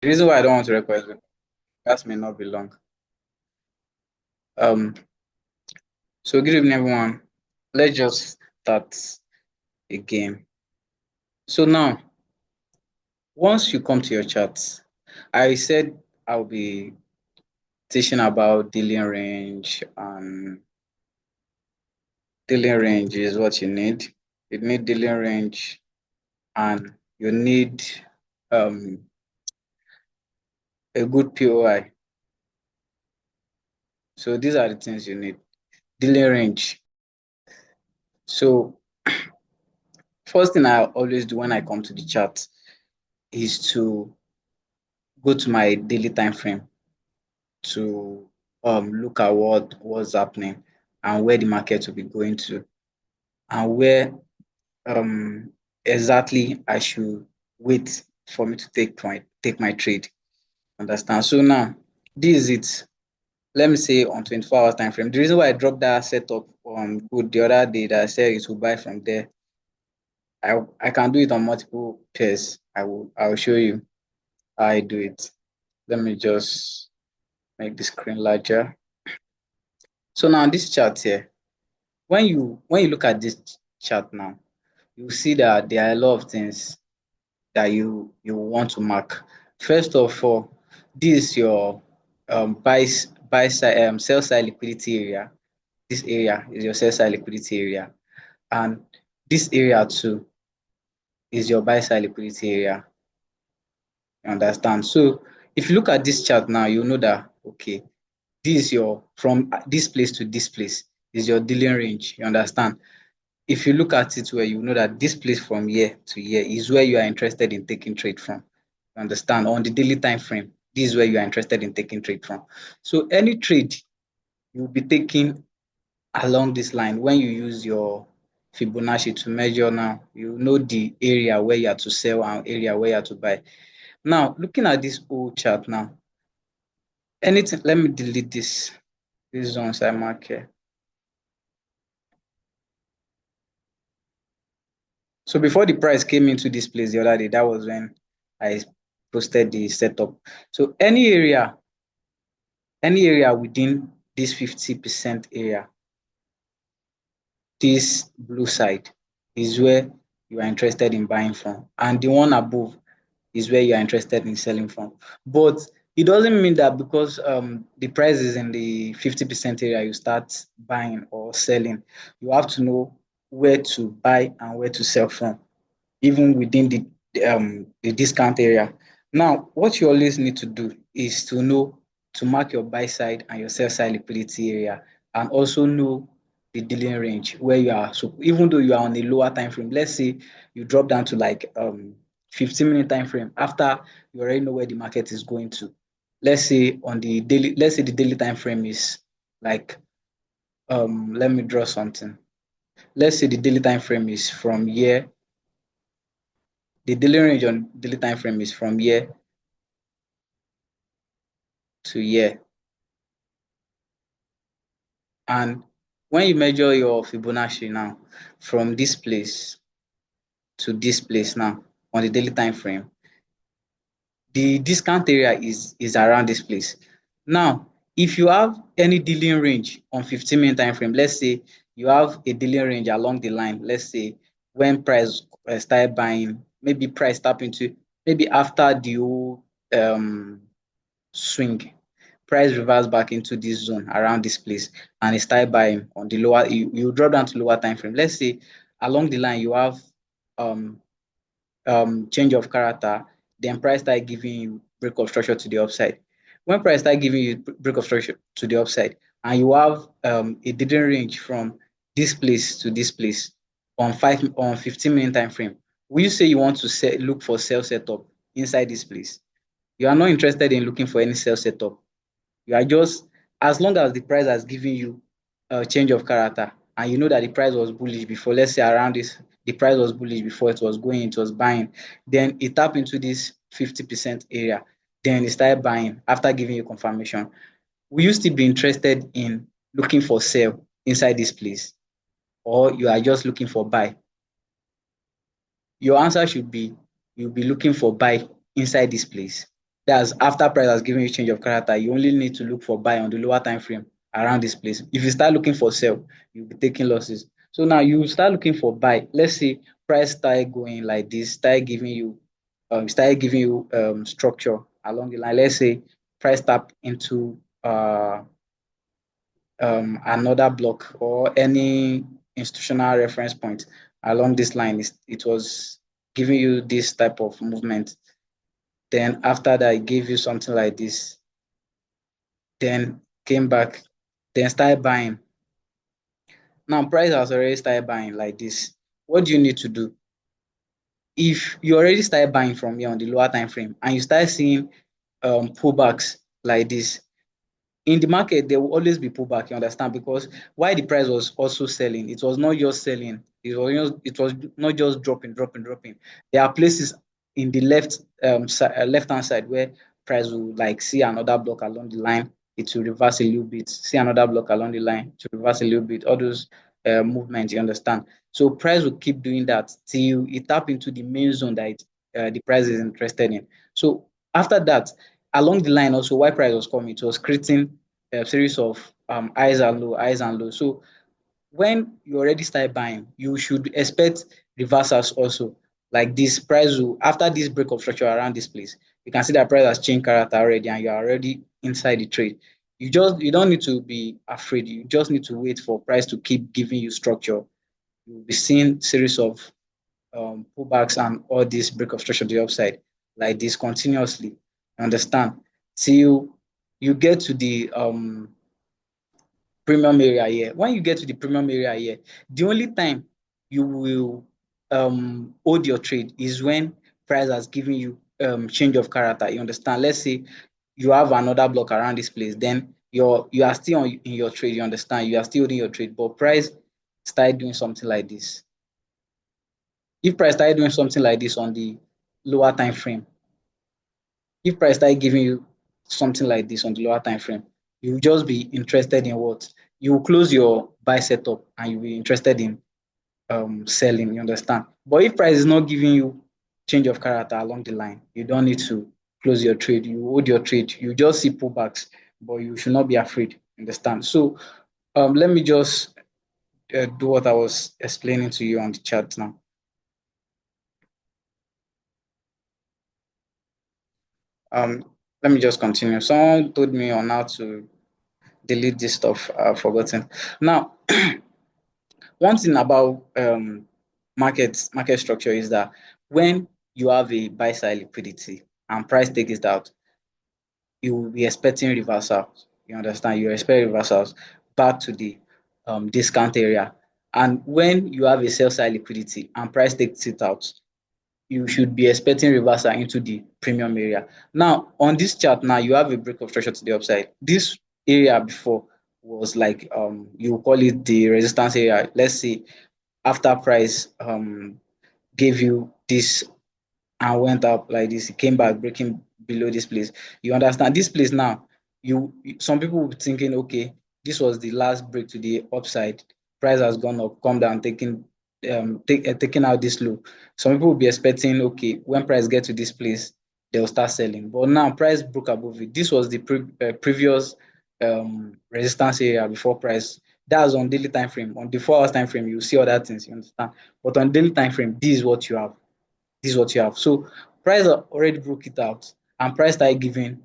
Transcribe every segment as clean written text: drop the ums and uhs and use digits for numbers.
The reason why I don't want to record is that may not be long. Um, so good evening, everyone. Let's just start again. So now, once you come to your charts, I said I'll be teaching about dealing range, and dealing range is what you need. You need dealing range, and you need um a good POI. So these are the things you need. Dealing range. So first thing I always do when I come to the chart is to go to my daily time frame to look at what's happening and where the market will be going to, and where um, exactly I should wait for me to take my trade. Understand? So now this is it. Let me say on 24 hours time frame. The reason why I dropped that setup good the other day that I said it will buy from there, I can do it on multiple pairs. I will show you how I do it. Let me just make the screen larger. So now this chart here, when you look at this chart now, you see that there are a lot of things that you want to mark. First of all, this is your buy side sell side liquidity area. This area is your sell side liquidity area, and this area too is your buy side liquidity area. You understand? So if you look at this chart now, you know that okay, this is your from this place to this place is your dealing range. You understand? If you look at it where you know that this place from here to here is where you are interested in taking trade from. You understand? On the daily time frame, this is where you are interested in taking trade from. So any trade you'll be taking along this line when you use your Fibonacci to measure now, you know the area where you are to sell and area where you are to buy. Now, looking at this whole chart now, anything, let me delete this ones I mark here. So before the price came into this place the other day, that was when I posted the setup. So any area within this 50% area, this blue side is where you are interested in buying from, and the one above is where you are interested in selling from. But it doesn't mean that because the price is in the 50% area, you start buying or selling. You have to know where to buy and where to sell from, even within the discount area. Now, what you always need to do is to know to mark your buy side and your sell side liquidity area, and also know the dealing range where you are. So even though you are on a lower time frame, let's say you drop down to like 15-minute time frame after you already know where the market is going to. Let's say the daily time frame is like let me draw something. Let's say the daily time frame is from here. The daily range on daily time frame is from here to here. And when you measure your Fibonacci now from this place to this place now on the daily time frame, the discount area is around this place. Now, if you have any dealing range on 15-minute time frame, let's say you have a dealing range along the line, let's say when price start buying, maybe price tap into, maybe after the whole swing, price reverse back into this zone around this place and it start buying on the lower, you drop down to lower time frame. Let's say along the line you have um change of character, then price start giving you break of structure to the upside. When price start giving you break of structure to the upside, and you have a dealing range from this place to this place on 15-minute time frame, will you say you want to look for sell setup inside this place? You are not interested in looking for any sell setup. You are just, as long as the price has given you a change of character and you know that the price was bullish before, let's say around this, the price was bullish before it was buying, then it tap into this 50% area, then it started buying after giving you confirmation. Will you still be interested in looking for sell inside this place, or you are just looking for buy? Your answer should be you'll be looking for buy inside this place. That's after price has given you change of character, you only need to look for buy on the lower time frame around this place. If you start looking for sell, you'll be taking losses. So now you start looking for buy. Let's say price start going like this, start giving you structure along the line. Let's say price tap into another block or any institutional reference point along this line. It was giving you this type of movement. Then after that, it gave you something like this. Then came back, then started buying. Now price has already started buying like this. What do you need to do? If you already started buying from here on the lower time frame and you start seeing pullbacks like this, in the market, there will always be pullback, you understand? Because why the price was also selling, it was not just selling, it was not just dropping. There are places in the left hand side where price will like see another block along the line, it will reverse a little bit, see another block along the line to reverse a little bit, all those movements, you understand? So price will keep doing that till it tap into the main zone that the price is interested in. So after that, along the line also, why price was coming, it was creating a series of highs and low. So when you already start buying, you should expect reversals also. Like this price will, after this break of structure around this place, you can see that price has changed character already and you're already inside the trade. You don't need to be afraid. You just need to wait for price to keep giving you structure. You'll be seeing series of pullbacks and all this break of structure to the upside like this continuously. Understand? Till you get to the premium area here. When you get to the premium area here, the only time you will hold your trade is when price has given you change of character. You understand? Let's say you have another block around this place, then you are still in your trade. You understand? You are still holding your trade, but price start doing something like this. If price start doing something like this on the lower time frame, if price start giving you something like this on the lower time frame, you will just be interested in what? You will close your buy setup and you'll be interested in selling, you understand? But if price is not giving you change of character along the line, you don't need to close your trade. You hold your trade. You just see pullbacks, but you should not be afraid, understand? So let me just do what I was explaining to you on the chat now. Um, Let me just continue. Someone told me on how to delete this stuff I've forgotten. Now, one thing about market structure is that when you have a buy side liquidity and price takes it out, you will be expecting reversals. You understand? You expect reversals back to the discount area. And when you have a sell side liquidity and price takes it out, you should be expecting reversal into the premium area. Now, on this chart now, you have a break of structure to the upside. This area before was like, you call it the resistance area. Let's say after price gave you this and went up like this, it came back breaking below this place. You understand? This place now, some people will be thinking, okay, this was the last break to the upside. Price has gone up, come down, taking out this low. Some people will be expecting, okay, when price get to this place, they'll start selling. But now price broke above it. This was the previous resistance area before price. That's on daily time frame. On the 4 hours time frame, you see other things, you understand? But on daily time frame, this is what you have. This is what you have. So price already broke it out and price started giving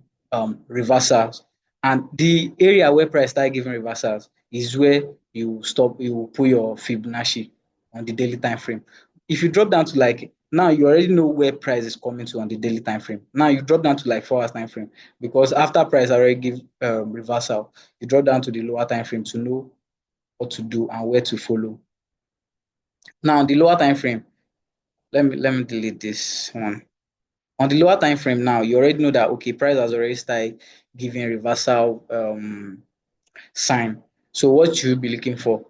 reversals. And the area where price started giving reversals is where you put your Fibonacci on the daily time frame. If you drop down to like, now you already know where price is coming to on the daily time frame. Now you drop down to like 4 hours time frame because after price already give reversal, you drop down to the lower time frame to know what to do and where to follow. Now the lower time frame, let me delete this one. On the lower time frame now, you already know that okay, price has already started giving reversal sign. So what you should be looking for,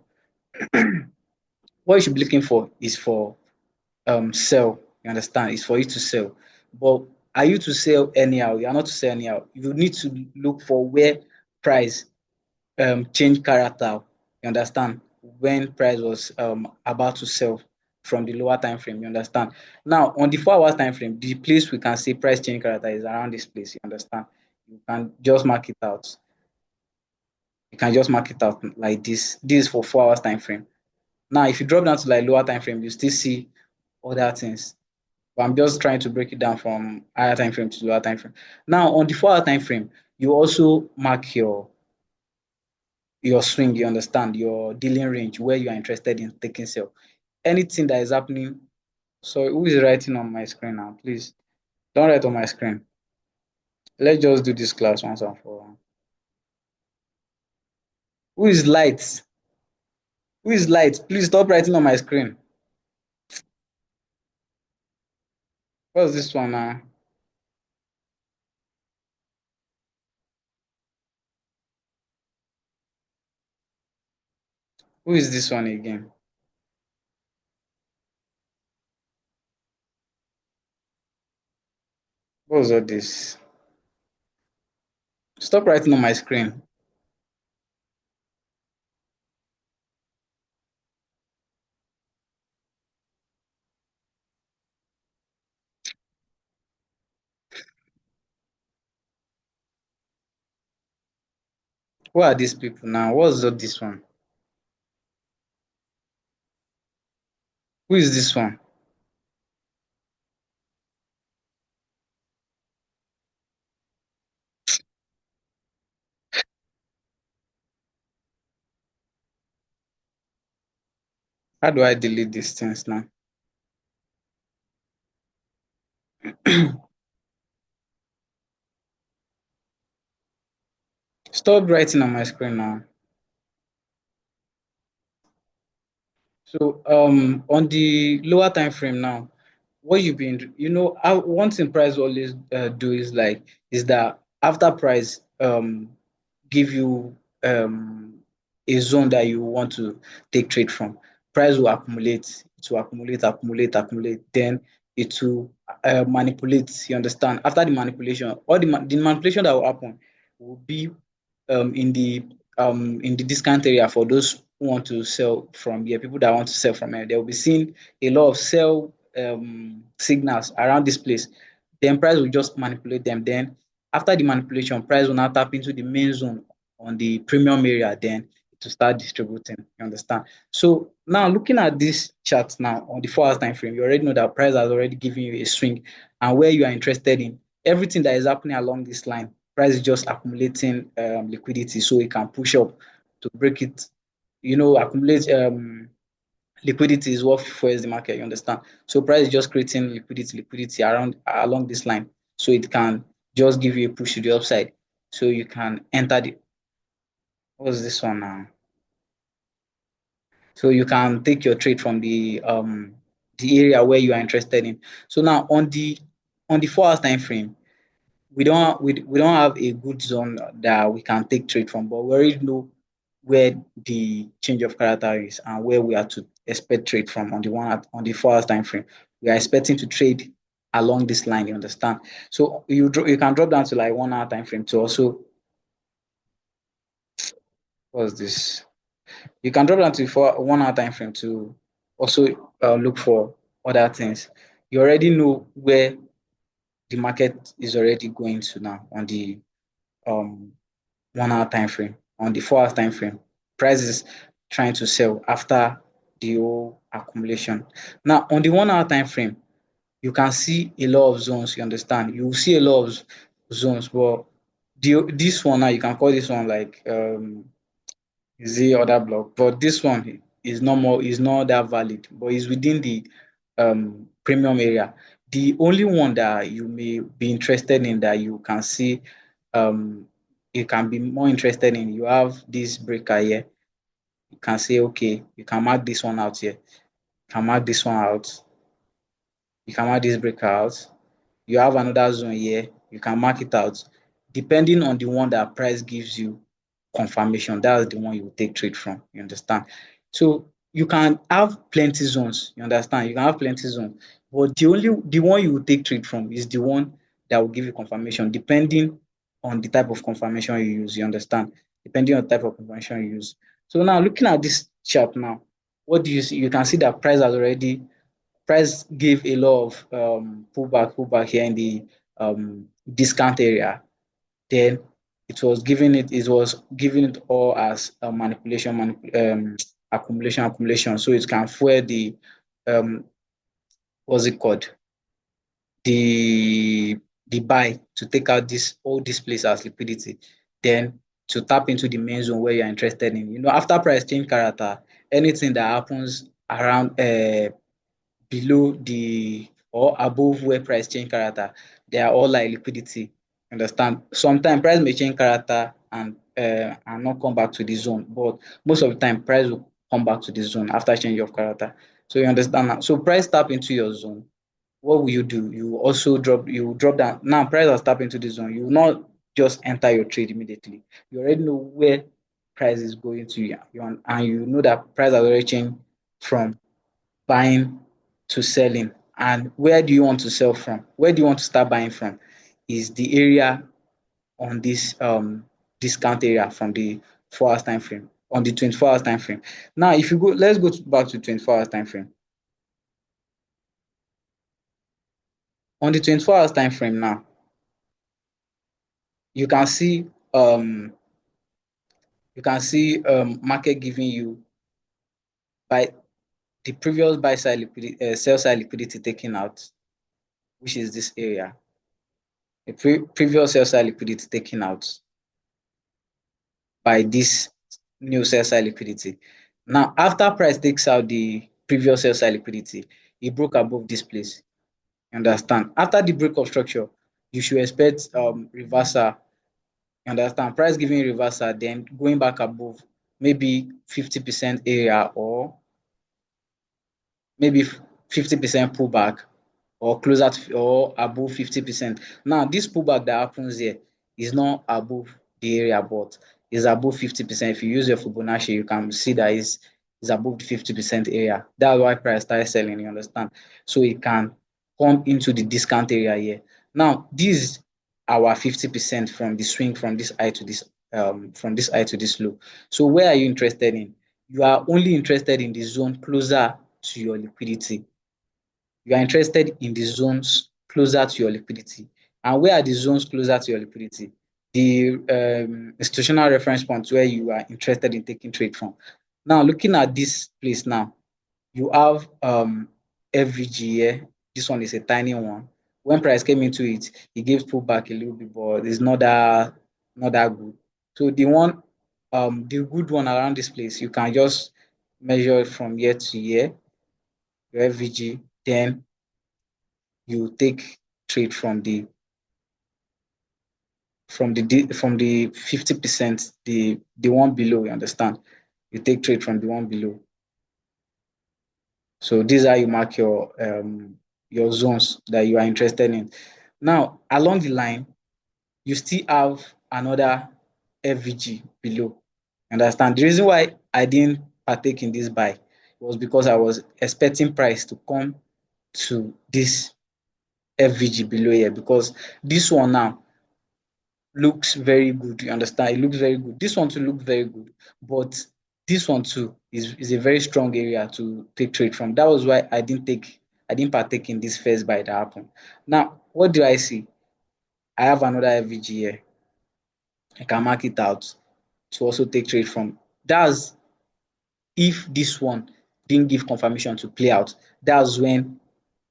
what you should be looking for is for sell. You understand? It's for you to sell. But are you to sell anyhow? You are not to sell anyhow. You need to look for where price change character. You understand? When price was about to sell. from the lower time frame. You understand? Now on the 4 hours time frame, the place we can see price change character is around this place. You understand? You can just mark it out. You can just mark it out like this. This is for 4 hours time frame. Now, if you drop down to like lower time frame, you still see other things. But I'm just trying to break it down from higher time frame to lower time frame. Now, on the 4 hour time frame, you also mark your swing. You understand your dealing range where you are interested in taking sell. Anything that is happening. So, who is writing on my screen now? Please don't write on my screen. Let's just do this class once and for all. Who is light? Who is light? Please stop writing on my screen. What's this one now? Who is this one again? What's all this? Stop writing on my screen. Who are these people now? What's all this one? Who is this one? How do I delete these things now? Stop writing on my screen now. So on the lower time frame now, what you've been one thing price always do is that after price give you a zone that you want to take trade from, price will accumulate, it will accumulate, then it will manipulate. You understand? After the manipulation, the manipulation that will happen will be in the discount area for those who want to sell from here, people that want to sell from here. They will be seeing a lot of sell signals around this place. Then price will just manipulate them. Then after the manipulation, price will now tap into the main zone on the premium area. Then to start distributing. You understand? So now looking at this chart now on the 4 hours time frame, you already know that price has already given you a swing and where you are interested in everything that is happening along this line. Price is just accumulating liquidity so it can push up to break it. Accumulate liquidity is what fuels the market. You understand? So price is just creating liquidity around along this line, so it can just give you a push to the upside, so you can enter the. What's this one now? So you can take your trade from the area where you are interested in. So now on the 4 hours time frame, we don't have a good zone that we can take trade from, but we already know where the change of character is and where we are to expect trade from on the 4 hours time frame. We are expecting to trade along this line. You understand? So you can drop down to like 1 hour time frame to also. What's this? You can drop down to 1 hour time frame to also look for other things. You already know where the market is already going to now on the um 1 hour time frame. On the 4 hours time frame, price is trying to sell after the whole accumulation. Now on the 1 hour time frame, you can see a lot of zones. You understand? You will see a lot of zones, but this one now you can call this one like the other block, but this one is not that valid, but is within the premium area. The only one that you may be interested in that you can see um you can be more interested in, you have this breaker here. You can say, okay, you can mark this one out here, you can mark this one out, you can mark this breaker out. You have another zone here, you can mark it out. Depending on the one that price gives you confirmation, that's the one you will take trade from. You understand? So you can have plenty zones. You understand? You can have plenty zones, but the one you will take trade from is the one that will give you confirmation, depending on the type of confirmation you use. You understand? Depending on the type of confirmation you use. So now looking at this chart now, what do you see? You can see that price has already price gave a lot of pullback here in the discount area, then it was giving it all as a accumulation, so it can fuel the um what's it called, the buy to take out this all this place as liquidity, then to tap into the main zone where you're interested in. After price change character, anything that happens around below the or above where price change character, they are all like liquidity. Understand? Sometimes price may change character and not come back to the zone, but most of the time price will come back to the zone after change of character. So you understand now. So price tap into your zone. What will you do? You drop down. Now price has tapped into the zone. You will not just enter your trade immediately. You already know where price is going to, and you know that price has already changed from buying to selling. And where do you want to sell from? Where do you want to start buying from? Is the area on this discount area from the 4 hours time frame, on the 24 hours time frame. Now, if you go, let's go back to 24 hours time frame. On the 24 hours time frame now, you can see market giving you by the previous buy side liquidity, sell side liquidity taken out, which is this area. The previous sell side liquidity taken out by this new sell side liquidity. Now, after price takes out the previous sell side liquidity, it broke above this place. You understand? After the break of structure, you should expect reversal. You understand? Price giving reversal, then going back above maybe 50% area, or maybe 50% pullback, or closer to or above 50%. Now, this pullback that happens here is not above the area, but is above 50%. If you use your Fibonacci, you can see that is above the 50% area. That's why price started selling, you understand? So it can come into the discount area here. Now, this is our 50% from the swing from this high to this low. So where are you interested in? You are only interested in the zone closer to your liquidity. You are interested in the zones closer to your liquidity. And where are the zones closer to your liquidity? The institutional reference points where you are interested in taking trade from. Now, looking at this place now, you have FVG here. This one is a tiny one. When price came into it, it gave pullback a little bit, but it's not that good. So the good one around this place, you can just measure it from year to year, your FVG, then you take trade from the 50%, the one below, you understand? You take trade from the one below. So these are you mark your zones that you are interested in. Now, along the line, you still have another FVG below. Understand? The reason why I didn't partake in this buy was because I was expecting price to come to this FVG below here, because this one now looks very good. You understand? It looks very good. This one too looks very good, but this one too is a very strong area to take trade from. That was why I didn't partake in this first buy that happened. Now, what do I see? I have another FVG here. I can mark it out to also take trade from. That's if this one didn't give confirmation to play out. That's when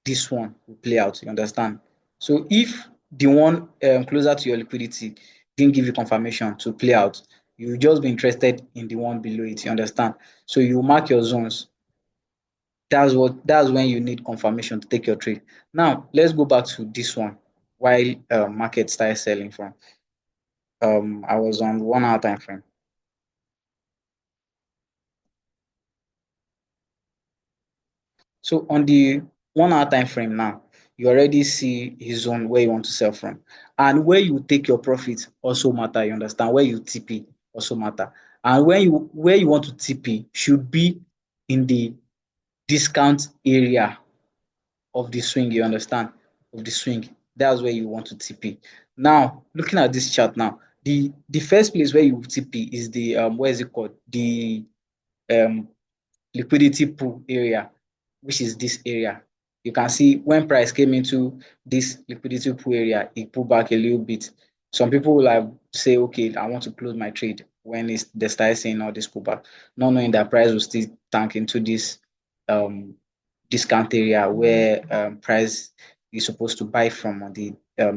this one will play out. You understand? So if the one closer to your liquidity didn't give you confirmation to play out, you will just be interested in the one below it. You understand? So you mark your zones. That's when you need confirmation to take your trade. Now let's go back to this one. While market started selling from, I was on 1 hour time frame. So on the 1 hour time frame now, you already see his zone where you want to sell from. And where you take your profit also matter, you understand? Where you TP also matter. And where you want to TP should be in the discount area of the swing, you understand? Of the swing. That's where you want to TP. Now, looking at this chart now, the first place where you TP is the where is it called? The um liquidity pool area, which is this area. you can see when price came into this liquidity pool area, it pulled back a little bit. Some people will like say, okay, I want to close my trade when they start saying all this pullback, not knowing that price will still tank into this discount area where price is supposed to buy from on the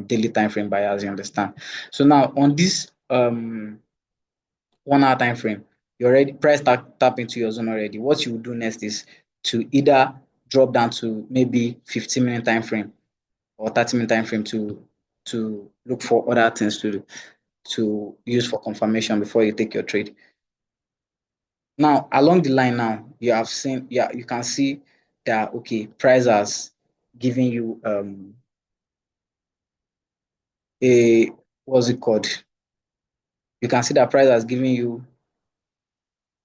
daily time frame buyers, you understand. So now on this 1 hour time frame, you already price tap into your zone already. What you will do next is to either drop down to maybe 15-minute time frame or 30-minute time frame to look for other things to use for confirmation before you take your trade. Now along the line now, you have seen, yeah, you can see that okay, price has given you a what's it called? You can see that price has given you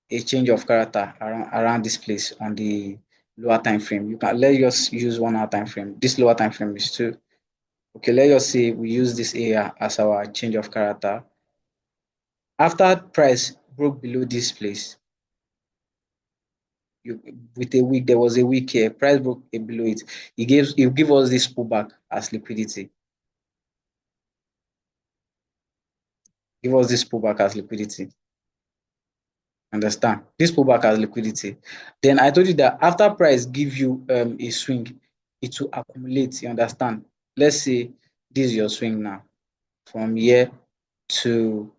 a change of character around this place on the lower time frame. You can let us use 1 hour time frame. This lower time frame is two. Okay, let us say we use this area as our change of character. After price broke below this place, with a week, there was a week here, price broke below it. It give us this pullback as liquidity. Give us this pullback as liquidity. Understand? This pullback as liquidity. Then I told you that after price give you a swing, it will accumulate. You understand? Let's say this is your swing now. From here to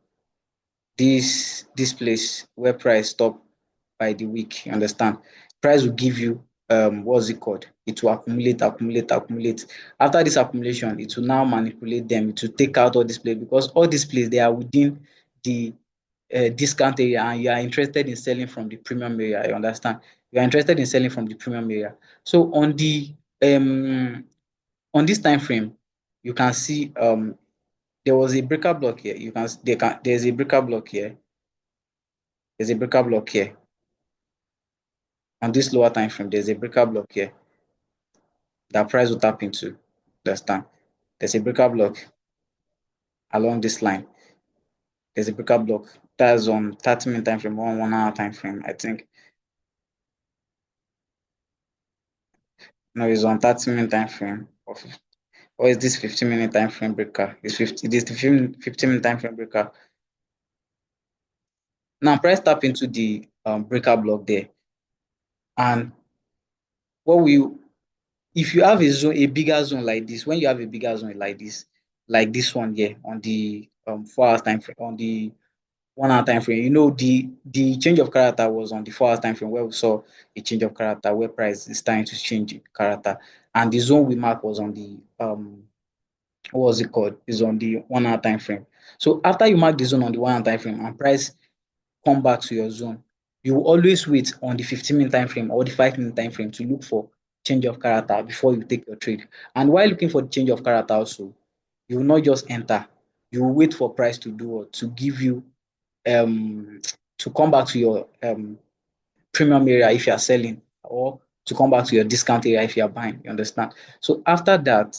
this place where price stop by the week. You understand? Price will give you what's it called? It will accumulate. After this accumulation, it will now manipulate them. It will take out all this place because all these places they are within the discount area and you are interested in selling from the premium area. You understand? You are interested in selling from the premium area. So on this time frame, you can see there was a breaker block here. There's a breaker block here. There's a breaker block here. On this lower time frame, there's a breaker block here that price will tap into. Understand? There's a breaker block along this line. There's a breaker block that's on 30-minute time frame, 1 hour time frame, I think. No, it's on 30-minute time frame. Or is this 15-minute time frame breaker? It is the 15-minute time frame breaker. Now price tap into the breaker block there. And what will if you have a bigger zone like this, when you have a bigger zone like this one here on the 4 hours time frame, on the 1 hour time frame, you know the change of character was on the 4 hours time frame where we saw a change of character where price is starting to change character, and the zone we mark was on the what was it called? Is on the 1 hour time frame. So after you mark the zone on the 1 hour time frame and price come back to your zone, you will always wait on the 15-minute time frame or the 5-minute time frame to look for change of character before you take your trade. And while looking for the change of character also, you will not just enter. You will wait for price to do what? To give you to come back to your premium area if you are selling, or to come back to your discount area if you are buying. You understand? So after that,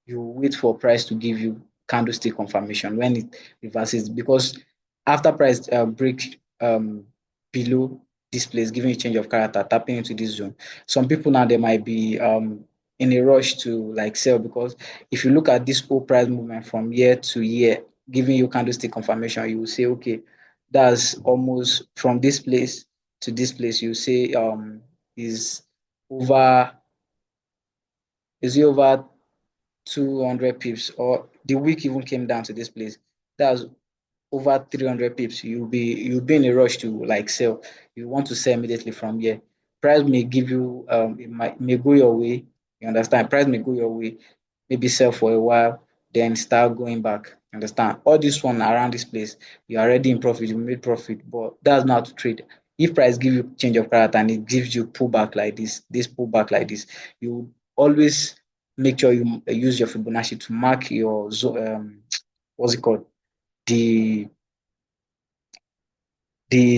you wait for price to give you candlestick confirmation when it reverses, because after price break below this place, giving a change of character, tapping into this zone, some people now they might be in a rush to like sell, because if you look at this whole price movement from year to year, giving you candlestick confirmation, you will say, okay, that's almost from this place to this place. You say is over is it over 200 pips, or the week even came down to this place, that's over 300 pips. You'll be in a rush to like sell. You want to sell immediately from here. Price may give you may go your way. You understand? Price may go your way, maybe sell for a while, then start going back. Understand? All this one around this place, you're already in profit, you made profit, but that's not to trade. If price give you change of character and it gives you pullback like this pullback like this, you always make sure you use your Fibonacci to mark your what's it called? The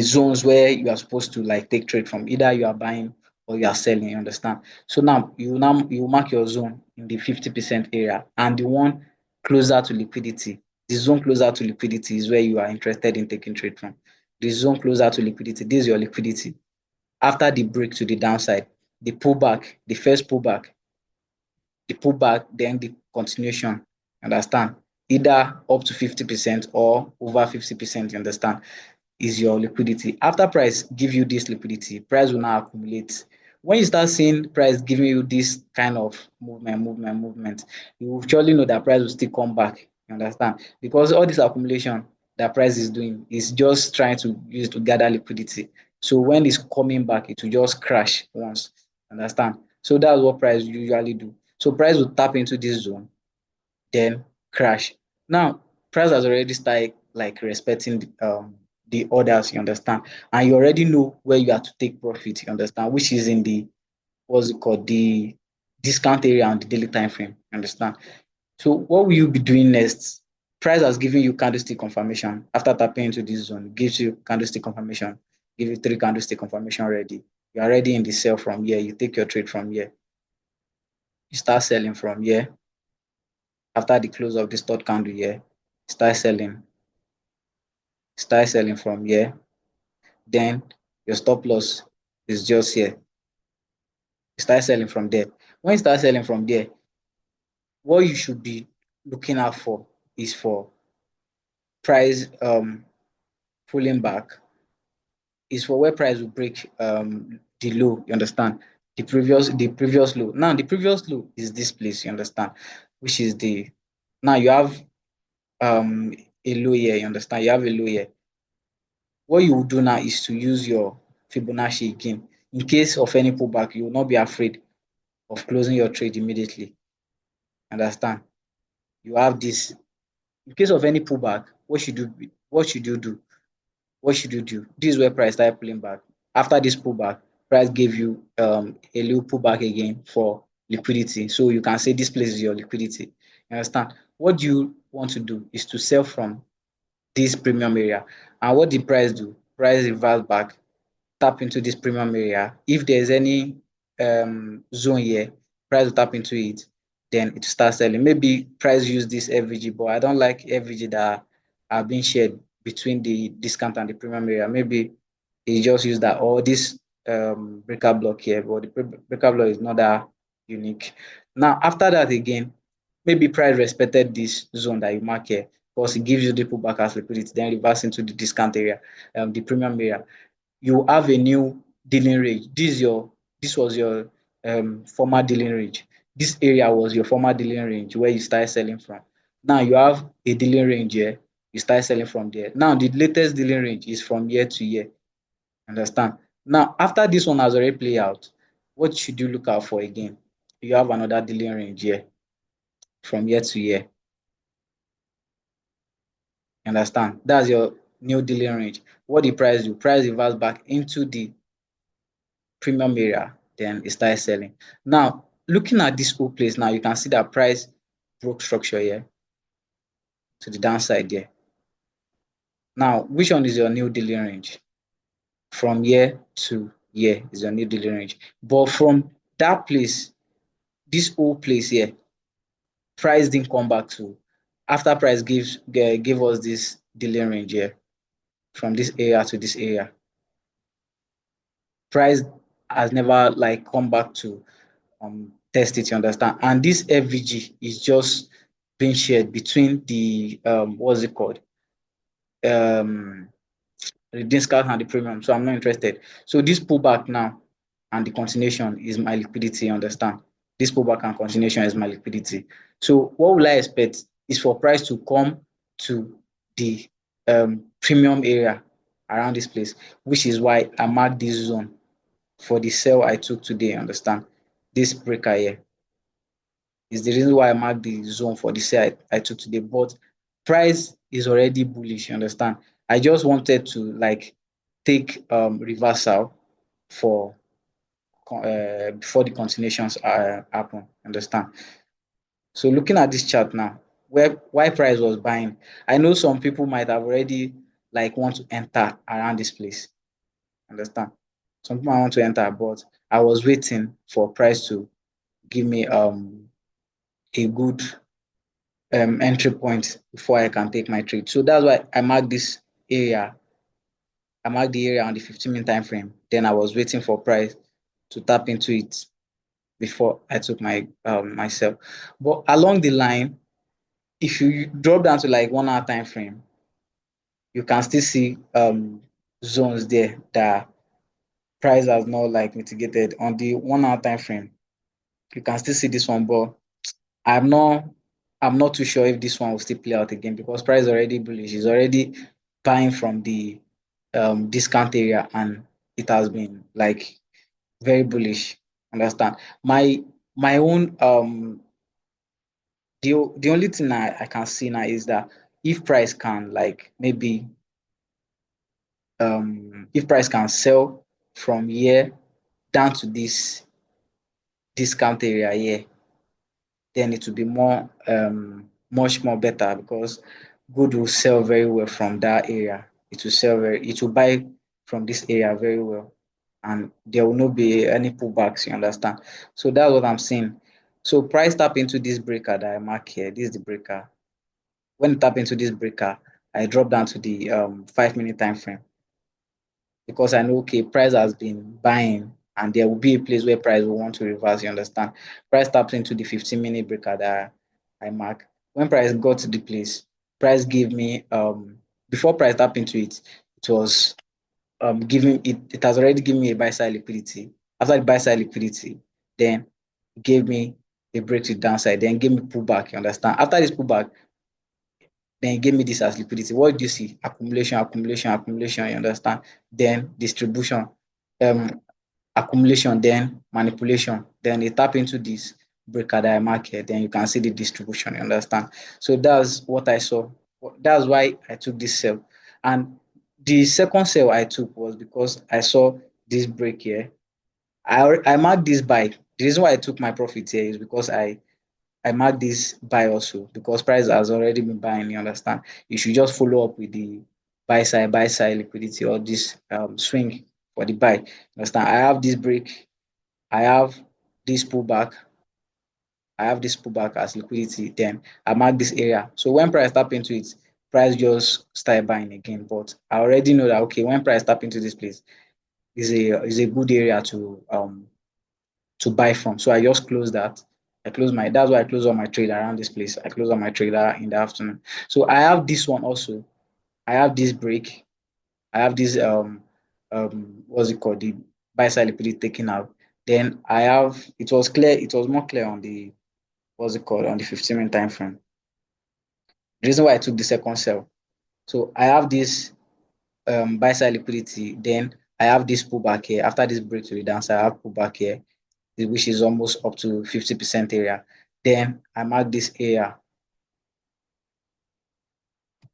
zones where you are supposed to like take trade from. Either you are buying or you are selling, you understand? So now you mark your zone in the 50% area, and the one closer to liquidity. The zone closer to liquidity is where you are interested in taking trade from. The zone closer to liquidity, this is your liquidity. After the break to the downside, the pullback, the first pullback, the pullback, then the continuation. Understand? Either up to 50% or over 50%, you understand, is your liquidity. After price give you this liquidity, price will now accumulate. When you start seeing price giving you this kind of movement, you will surely know that price will still come back. You understand? Because all this accumulation that price is doing is just trying to use to gather liquidity. So when it's coming back, it will just crash once. Understand? So that's what price usually do. So price will tap into this zone, then crash. Now, price has already started like respecting the orders, you understand, and you already know where you have to take profit, you understand, which is in the what's it called, the discount area on the daily time frame, you understand. So what will you be doing next? Price has given you candlestick confirmation after tapping into this zone, gives you candlestick confirmation, give you three candlestick confirmation ready. You are already in the sell from here. You take your trade from here. You start selling from here. After the close of this third candle here, start selling. Start selling from here. Then your stop loss is just here. You start selling from there. When you start selling from there, what you should be looking out for is for price pulling back, is for where price will break the low, you understand? The previous low. Now the previous low is this place, you understand, which is the now you have a low here, you understand? You have a low here. What you will do now is to use your Fibonacci again. In case of any pullback, you will not be afraid of closing your trade immediately. Understand? You have this. In case of any pullback, what should you what should you do? What should you do? This is where price started pulling back. After this pullback, price gave you a little pullback again for liquidity. So you can say this place is your liquidity. You understand? What you want to do is to sell from this premium area. And what did price do? Price reversed back, tap into this premium area. If there's any zone here, price will tap into it, then it will start selling. Maybe price use this FVG, but I don't like FVG that are being shared between the discount and the premium area. Maybe he just use that, or this breakout block here, but the breakout block is not that unique. Now, after that again, maybe price respected this zone that you mark here because it gives you the pullback as liquidity, then reverse into the discount area, the premium area. You have a new dealing range. This was your former dealing range. This area was your former dealing range where you started selling from. Now you have a dealing range here. You start selling from there. Now the latest dealing range is from year to year. Understand? Now after this one has already played out, what should you look out for again? You have another dealing range here from year to year. Understand? That's your new dealing range. What the price do? Price reverse back into the premium area, then it started selling. Now, looking at this whole place now, you can see that price broke structure here to the downside there. Now, which one is your new dealing range? From year to year is your new dealing range. But from that place, this whole place here, price didn't come back to. After price gave us this dealing range here, from this area to this area, price has never like come back to test it, you understand? And this FVG is just being shared between the what's it called? Um the discount and the premium. So I'm not interested. So this pullback now and the continuation is my liquidity, you understand? This pullback and continuation is my liquidity. So what will I expect is for price to come to the premium area around this place, which is why I mark this zone for the sell I took today, understand? This breaker here is the reason why I marked the zone for the sell I took today. But price is already bullish, you understand? I just wanted to like take reversal for before the continuations happen, understand? So looking at this chart now, why price was buying, I know some people might have already like want to enter around this place, understand? Some people might want to enter, but I was waiting for price to give me a good entry point before I can take my trade. So that's why I marked this area. I marked the area on the 15-minute time frame. Then I was waiting for price to tap into it before I took my myself. But along the line, if you drop down to like 1 hour time frame, you can still see zones there that price has not like mitigated on the 1 hour time frame. You can still see this one, but I'm not I'm not too sure if this one will still play out again because price is already bullish. It's already buying from the discount area and it has been like very bullish. Understand? My own the only thing I can see now is that if price can like maybe if price can sell from here down to this discount area here, then it will be more much more better because good will sell very well from that area. It will buy from this area very well. And there will not be any pullbacks, you understand? So that's what I'm saying. So price tap into this breaker that I mark here. This is the breaker. When it tap into this breaker, I drop down to the 5 minute time frame because I know okay, price has been buying and there will be a place where price will want to reverse, you understand? Price taps into the 15-minute breaker that I mark. When price got to the place, price gave me before price tap into it, it was giving it has already given me a buy side liquidity. After the buy side liquidity, then it gave me a break to the downside, then gave me pullback, you understand? After this pullback, then he gave me this as liquidity. What do you see? Accumulation, accumulation, accumulation, you understand? Then distribution, um, accumulation, then manipulation. Then they tap into this breaker that I mark here. Then you can see the distribution, you understand? So that's what I saw. That's why I took this sell. And the second sell I took was because I saw this break here. I marked this buy. The reason why I took my profit here is because I mark this buy also because price has already been buying, you understand? You should just follow up with the buy side liquidity or this swing for the buy. Understand? I have this break, I have this pullback, I have this pullback as liquidity, then I mark this area. So when price tap into it, price just start buying again. But I already know that okay, when price tap into this place, is a good area to buy from. So I just close that. That's why I close all my trade around this place. I close all my trade in the afternoon. So I have this one also. I have this break. I have this what's it called? The buy side liquidity taken out. Then I have it was more clear on the what's it called on the 15-minute time frame. The reason why I took the second sell. So I have this buy side liquidity, then I have this pullback here. After this break to the downside, I have pullback here which is almost up to 50% area. Then I mark this area.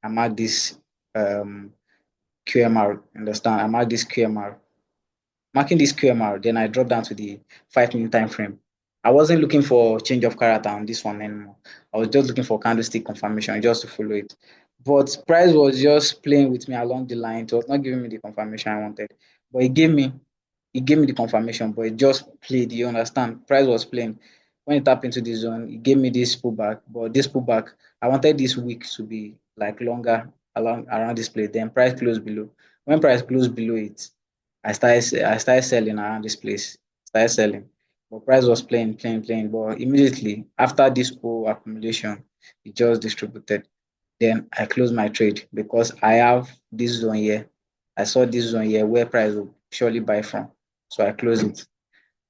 I mark this QMR. Understand? I mark this QMR. Marking this QMR, then I drop down to the 5 minute time frame. I wasn't looking for change of character on this one anymore. I was just looking for candlestick confirmation just to follow it. But price was just playing with me along the line. It was not giving me the confirmation I wanted. But it gave me the confirmation, but it just played. You understand? Price was playing. When it tapped into the zone, it gave me this pullback. But this pullback, I wanted this week to be like longer along around this place. Then price closed below. When price closed below it, I started selling around this place. Started selling. But price was playing, playing, playing. But immediately after this whole accumulation, it just distributed. Then I closed my trade because I have this zone here. I saw this zone here where price will surely buy from. So I closed it.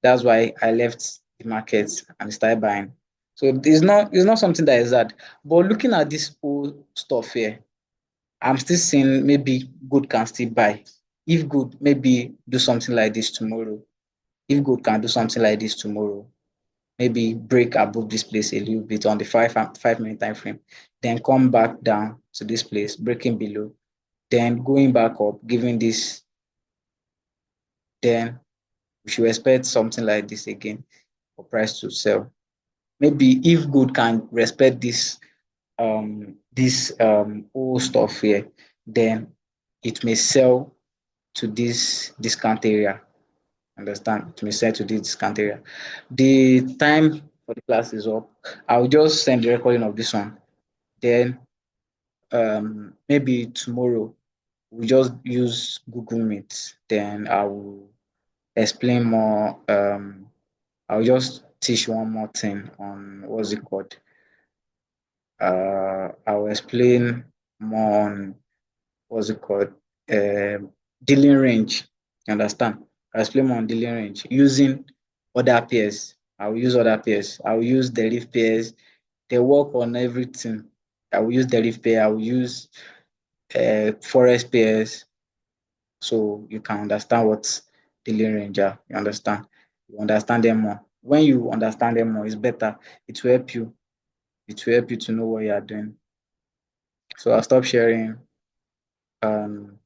That's why I left the market and started buying. So it's not something that is hard. But looking at this whole stuff here, I'm still seeing maybe good can still buy. If good, maybe do something like this tomorrow. If good can do something like this tomorrow, maybe break above this place a little bit on the 5 minute time frame, then come back down to this place, breaking below, then going back up, giving this, then we should expect something like this again for price to sell. Maybe if good can respect this whole stuff here, then it may sell to this discount area. Understand? It may sell to this discount area. The time for the class is up. I'll just send the recording of this one. Then maybe tomorrow we just use Google Meet. Then I will explain more. I'll just teach one more thing on what's it called. I'll explain more on what's it called, dealing range. You understand? I'll explain more on dealing range using other pairs. I'll use other pairs. I'll use the leaf pairs. They work on everything. I will use the leaf pair. I will use Forex pairs, so you can understand what dealing range are. You understand? You understand them more. When you understand them more, it's better. It will help you. It will help you to know what you are doing. So I'll stop sharing. Um,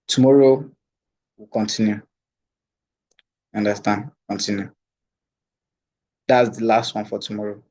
Tomorrow we'll continue. Understand? Continue. That's the last one for tomorrow.